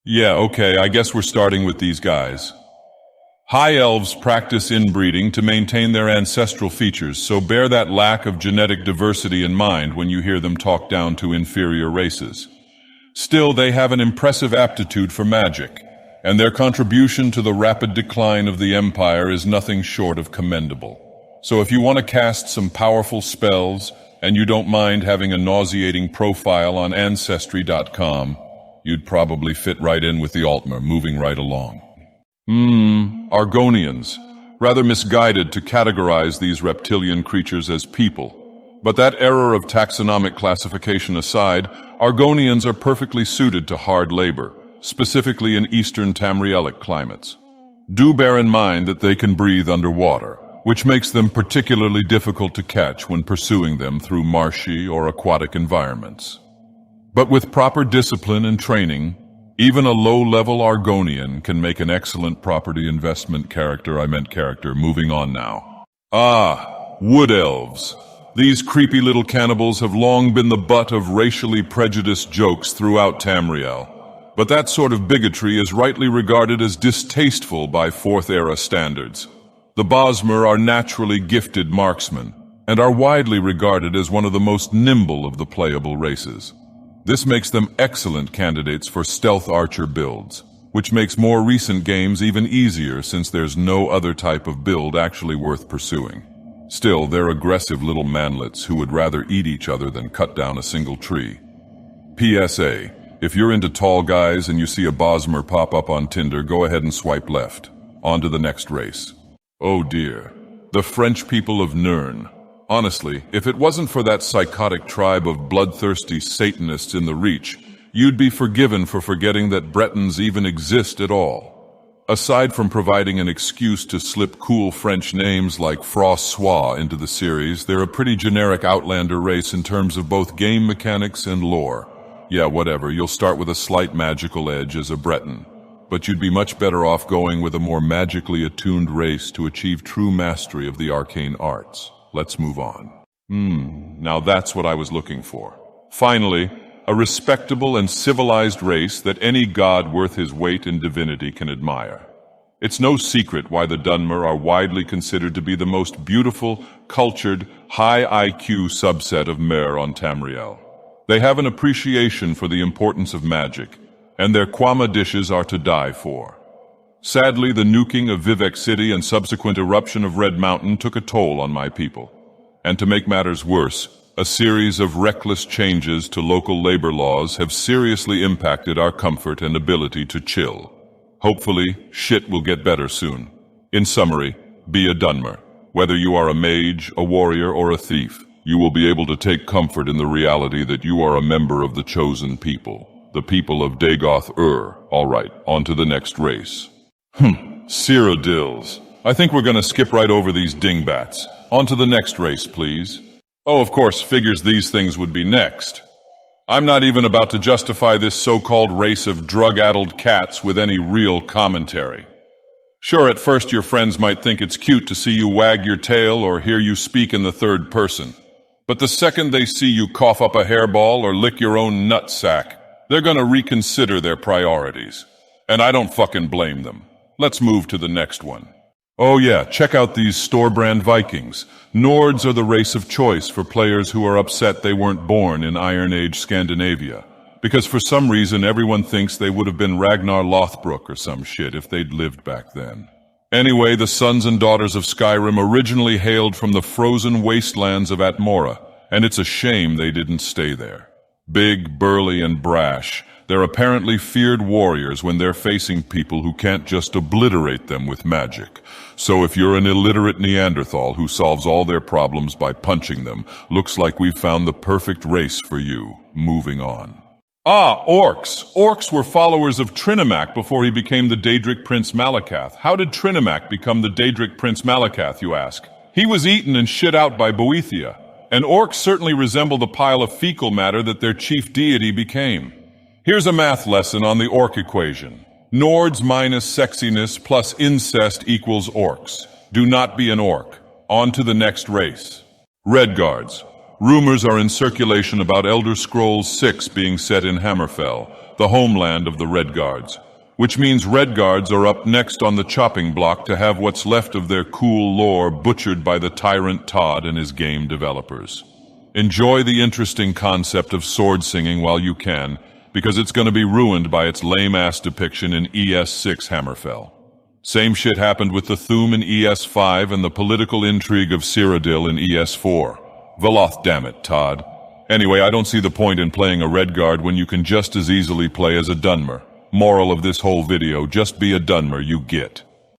Yeah, okay, I guess we're starting with these guys. High elves practice inbreeding to maintain their ancestral features, so bear that lack of genetic diversity in mind when you hear them talk down to inferior races. Still, they have an impressive aptitude for magic, and their contribution to the rapid decline of the Empire is nothing short of commendable. So if you want to cast some powerful spells, and you don't mind having a nauseating profile on Ancestry.com, you'd probably fit right in with the Altmer, moving right along. Argonians. Rather misguided to categorize these reptilian creatures as people. But that error of taxonomic classification aside, Argonians are perfectly suited to hard labor, specifically in eastern Tamrielic climates. Do bear in mind that they can breathe underwater, which makes them particularly difficult to catch when pursuing them through marshy or aquatic environments. But with proper discipline and training, even a low-level Argonian can make an excellent property investment character. Moving on now. Wood elves. These creepy little cannibals have long been the butt of racially prejudiced jokes throughout Tamriel. But that sort of bigotry is rightly regarded as distasteful by Fourth-Era standards. The Bosmer are naturally gifted marksmen, and are widely regarded as one of the most nimble of the playable races. This makes them excellent candidates for stealth archer builds, which makes more recent games even easier since there's no other type of build actually worth pursuing. Still, they're aggressive little manlets who would rather eat each other than cut down a single tree. PSA, if you're into tall guys and you see a Bosmer pop up on Tinder, go ahead and swipe left. On to the next race. Oh dear, the French people of Nern. Honestly, if it wasn't for that psychotic tribe of bloodthirsty Satanists in the Reach, you'd be forgiven for forgetting that Bretons even exist at all. Aside from providing an excuse to slip cool French names like François into the series, they're a pretty generic outlander race in terms of both game mechanics and lore. Yeah, whatever, you'll start with a slight magical edge as a Breton, but you'd be much better off going with a more magically attuned race to achieve true mastery of the arcane arts. Let's move on. Now that's what I was looking for. Finally, a respectable and civilized race that any god worth his weight in divinity can admire. It's no secret why the Dunmer are widely considered to be the most beautiful, cultured, high IQ subset of Mer on Tamriel. They have an appreciation for the importance of magic, and their kwama dishes are to die for. Sadly, the nuking of Vivek City and subsequent eruption of Red Mountain took a toll on my people. And to make matters worse, a series of reckless changes to local labor laws have seriously impacted our comfort and ability to chill. Hopefully, shit will get better soon. In summary, be a Dunmer. Whether you are a mage, a warrior, or a thief, you will be able to take comfort in the reality that you are a member of the chosen people. The people of Dagoth Ur. All right, on to the next race. Cyrodiils. I think we're gonna skip right over these dingbats. On to the next race, please. Oh, of course, figures these things would be next. I'm not even about to justify this so-called race of drug-addled cats with any real commentary. Sure, at first your friends might think it's cute to see you wag your tail or hear you speak in the third person. But the second they see you cough up a hairball or lick your own nutsack, they're gonna reconsider their priorities. And I don't fucking blame them. Let's move to the next one. Oh yeah, check out these store-brand Vikings. Nords are the race of choice for players who are upset they weren't born in Iron Age Scandinavia. Because for some reason everyone thinks they would have been Ragnar Lothbrok or some shit if they'd lived back then. Anyway, the sons and daughters of Skyrim originally hailed from the frozen wastelands of Atmora, and it's a shame they didn't stay there. Big, burly, and brash, they're apparently feared warriors when they're facing people who can't just obliterate them with magic. So if you're an illiterate Neanderthal who solves all their problems by punching them, looks like we've found the perfect race for you. Moving on. Orcs. Orcs were followers of Trinimac before he became the Daedric Prince Malakath. How did Trinimac become the Daedric Prince Malakath, you ask? He was eaten and shit out by Boethia, and orcs certainly resemble the pile of fecal matter that their chief deity became. Here's a math lesson on the orc equation. Nords minus sexiness plus incest equals orcs. Do not be an orc. On to the next race. Redguards. Rumors are in circulation about Elder Scrolls 6 being set in Hammerfell, the homeland of the Redguards, which means Redguards are up next on the chopping block to have what's left of their cool lore butchered by the tyrant Todd and his game developers. Enjoy the interesting concept of sword singing while you can, because it's going to be ruined by its lame-ass depiction in ES6 Hammerfell. Same shit happened with the Thuum in ES5 and the political intrigue of Cyrodiil in ES4. Veloth, damn it, Todd. Anyway, I don't see the point in playing a Redguard when you can just as easily play as a Dunmer. Moral of this whole video, just be a Dunmer, you git.